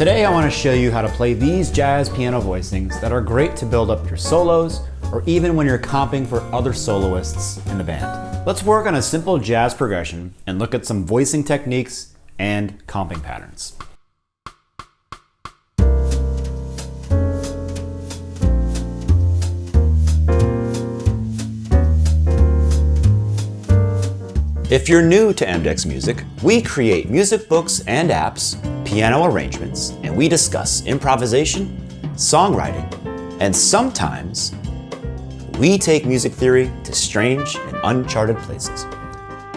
Today I want to show you how to play these jazz piano voicings that are great to build up your solos or even when you're comping for other soloists in the band. Let's work on a simple jazz progression and look at some voicing techniques and comping patterns. If you're new to MDEX Music, we create music books and apps, piano arrangements, and we discuss improvisation, songwriting, and sometimes we take music theory to strange and uncharted places.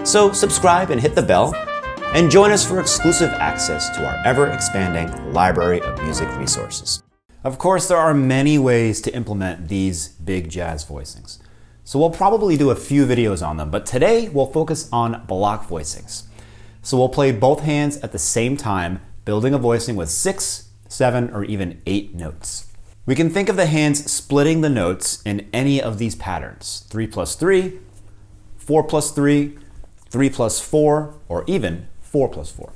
So subscribe and hit the bell, and join us for exclusive access to our ever-expanding library of music resources. Of course, there are many ways to implement these big jazz voicings. So we'll probably do a few videos on them, but today we'll focus on block voicings. So we'll play both hands at the same time, building a voicing with 6, 7, or even 8 notes. We can think of the hands splitting the notes in any of these patterns: 3+3, 4+3, 3+4, or even 4+4.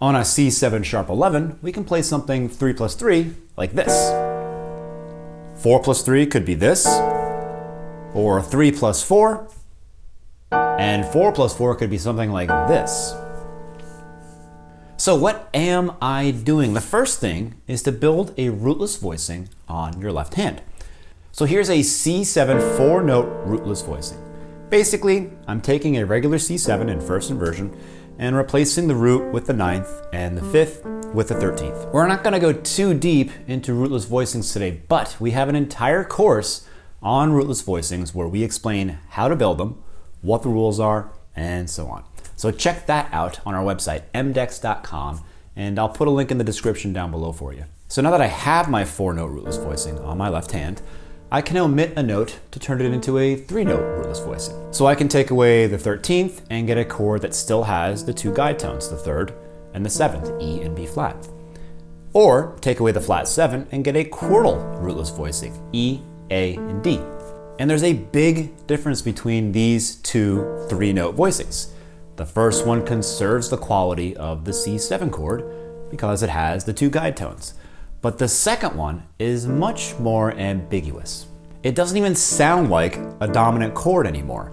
On a C7 sharp 11, we can play something 3+3 like this. 4+3 could be this, or 3+4, and 4+4 could be something like this. So what am I doing? The first thing is to build a rootless voicing on your left hand. So here's a C7 4-note rootless voicing. Basically, I'm taking a regular C7 in first inversion and replacing the root with the 9th and the 5th with the 13th. We're not going to go too deep into rootless voicings today, but we have an entire course on rootless voicings where we explain how to build them, what the rules are, and so on. So check that out on our website, mdex.com, and I'll put a link in the description down below for you. So now that I have my 4-note rootless voicing on my left hand, I can omit a note to turn it into a 3-note rootless voicing. So I can take away the 13th and get a chord that still has the 2 guide tones, the 3rd and the 7th, E and B flat. Or take away the flat 7 and get a chordal rootless voicing, E, A, and D. And there's a big difference between these two 3-note voicings. The first one conserves the quality of the C7 chord because it has the 2 guide tones. But the second one is much more ambiguous. It doesn't even sound like a dominant chord anymore,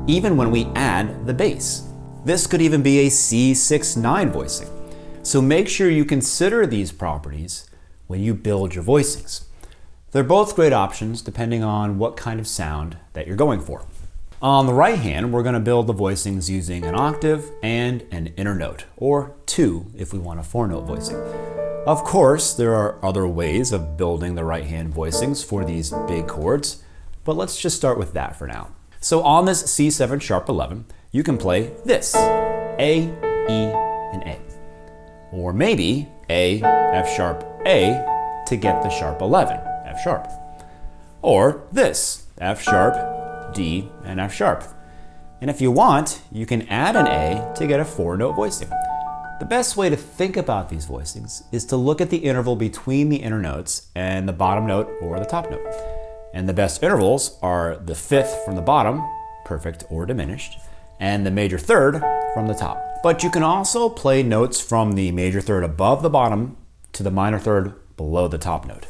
even when we add the bass. This could even be a C6-9 voicing. So make sure you consider these properties when you build your voicings. They're both great options depending on what kind of sound that you're going for. On the right hand, we're going to build the voicings using an octave and an inner note, or 2 if we want a 4-note voicing. Of course, there are other ways of building the right hand voicings for these big chords, but let's just start with that for now. So on this C7 sharp 11, you can play this, A, E, and A. Or maybe A, F sharp, A to get the sharp 11. F sharp. Or this, F sharp, D, and F sharp. And if you want, you can add an A to get a 4-note voicing. The best way to think about these voicings is to look at the interval between the inner notes and the bottom note or the top note. And the best intervals are the 5th from the bottom, perfect or diminished, and the major 3rd from the top. But you can also play notes from the major 3rd above the bottom to the minor 3rd below the top note.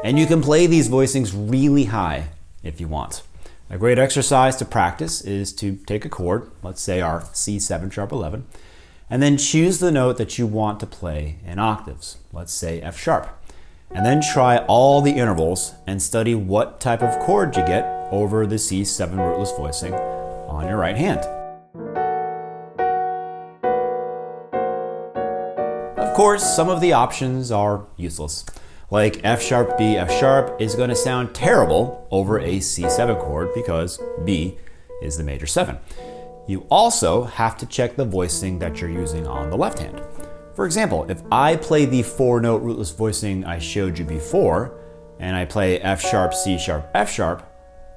And you can play these voicings really high if you want. A great exercise to practice is to take a chord, let's say our C7 sharp 11, and then choose the note that you want to play in octaves, let's say F sharp. And then try all the intervals and study what type of chord you get over the C7 rootless voicing on your right hand. Of course, some of the options are useless. Like F sharp, B, F sharp is going to sound terrible over a C7 chord because B is the major 7. You also have to check the voicing that you're using on the left hand. For example, if I play the 4-note rootless voicing I showed you before, and I play F sharp, C sharp, F sharp,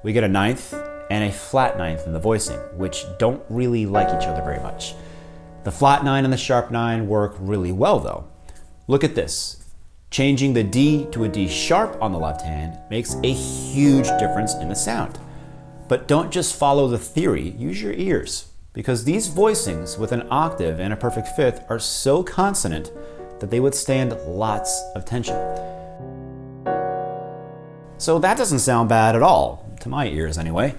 we get a 9th and a flat 9th in the voicing, which don't really like each other very much. The flat 9 and the sharp 9 work really well though. Look at this. Changing the D to a D sharp on the left hand makes a huge difference in the sound. But don't just follow the theory, use your ears. because these voicings with an octave and a perfect fifth are so consonant that they withstand lots of tension. So that doesn't sound bad at all, to my ears anyway,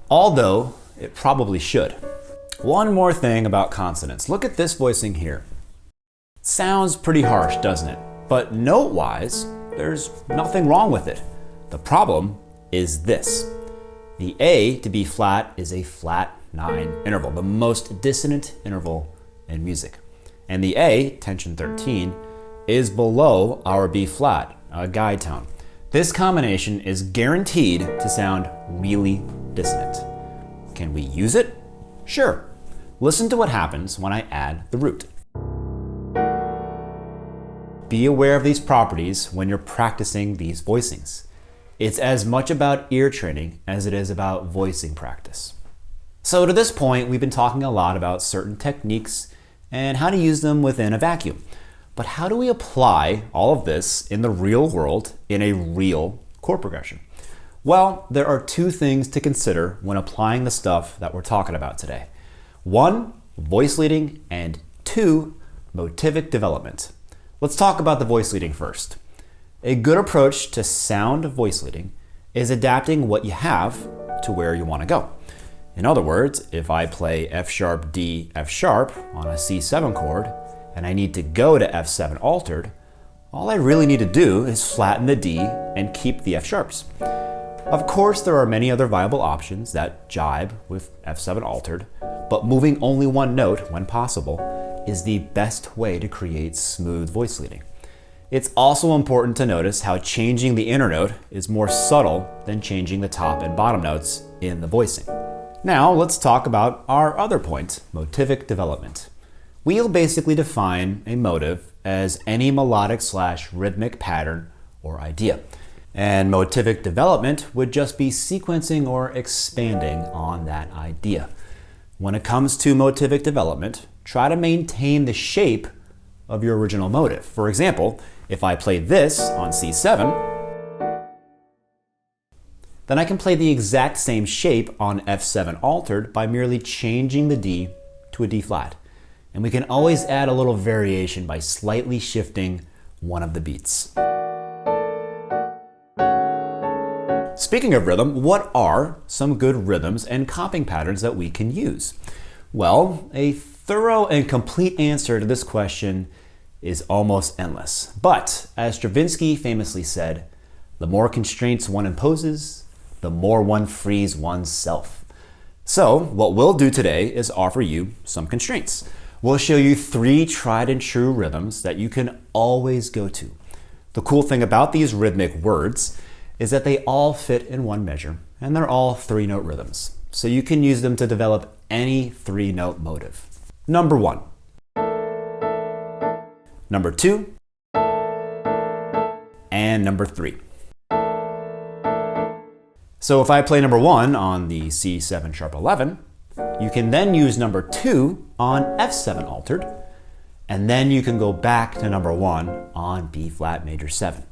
although it probably should. One more thing about consonants. Look at this voicing here. Sounds pretty harsh, doesn't it? But note-wise, there's nothing wrong with it. The problem is this. The A to B flat is a flat 9 interval, the most dissonant interval in music. And the A, tension 13, is below our B flat, a guide tone. This combination is guaranteed to sound really dissonant. Can we use it? Sure. Listen to what happens when I add the root. Be aware of these properties when you're practicing these voicings. It's as much about ear training as it is about voicing practice. So to this point, we've been talking a lot about certain techniques and how to use them within a vacuum. But how do we apply all of this in the real world in a real chord progression? Well, there are two things to consider when applying the stuff that we're talking about today. One, voice leading, and two, motivic development. Let's talk about the voice leading first. A good approach to sound voice leading is adapting what you have to where you want to go. In other words, if I play F sharp, D, F sharp on a C7 chord, and I need to go to F7 altered, all I really need to do is flatten the D and keep the F sharps. Of course, there are many other viable options that jibe with F7 altered, but moving only one note when possible is the best way to create smooth voice leading. It's also important to notice how changing the inner note is more subtle than changing the top and bottom notes in the voicing. Now let's talk about our other point, motivic development. We'll basically define a motive as any melodic/rhythmic pattern or idea. And motivic development would just be sequencing or expanding on that idea. When it comes to motivic development, try to maintain the shape of your original motive. For example, if I play this on C7, then I can play the exact same shape on F7 altered by merely changing the D to a D flat. And we can always add a little variation by slightly shifting one of the beats. Speaking of rhythm, what are some good rhythms and comping patterns that we can use? Well, a thorough and complete answer to this question is almost endless. But as Stravinsky famously said, the more constraints one imposes, the more one frees oneself. So what we'll do today is offer you some constraints. We'll show you 3 tried and true rhythms that you can always go to. The cool thing about these rhythmic words is that they all fit in one measure, and they're all 3-note rhythms. So you can use them to develop any 3-note motive. Number 1. Number 2. And number 3. So if I play number 1 on the C7 sharp 11, you can then use number 2 on F7 altered, and then you can go back to number 1 on B flat major 7.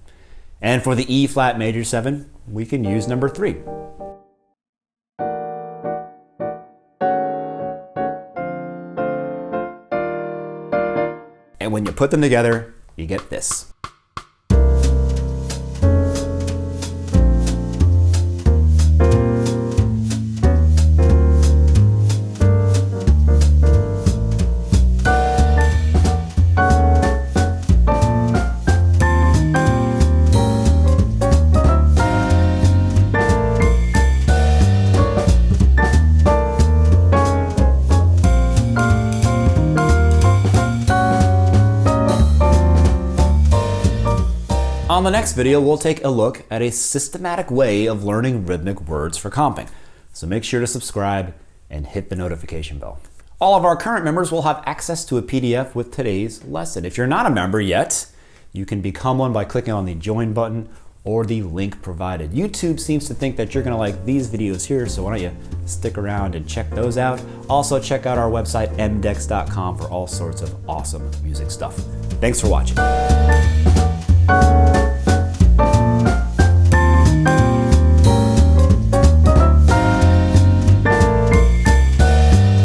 And for the E flat major 7, we can use number 3. And when you put them together, you get this. On the next video, we'll take a look at a systematic way of learning rhythmic words for comping. So make sure to subscribe and hit the notification bell. All of our current members will have access to a PDF with today's lesson. If you're not a member yet, you can become one by clicking on the join button or the link provided. YouTube seems to think that you're gonna like these videos here, so why don't you stick around and check those out. Also check out our website, mdex.com, for all sorts of awesome music stuff. Thanks for watching.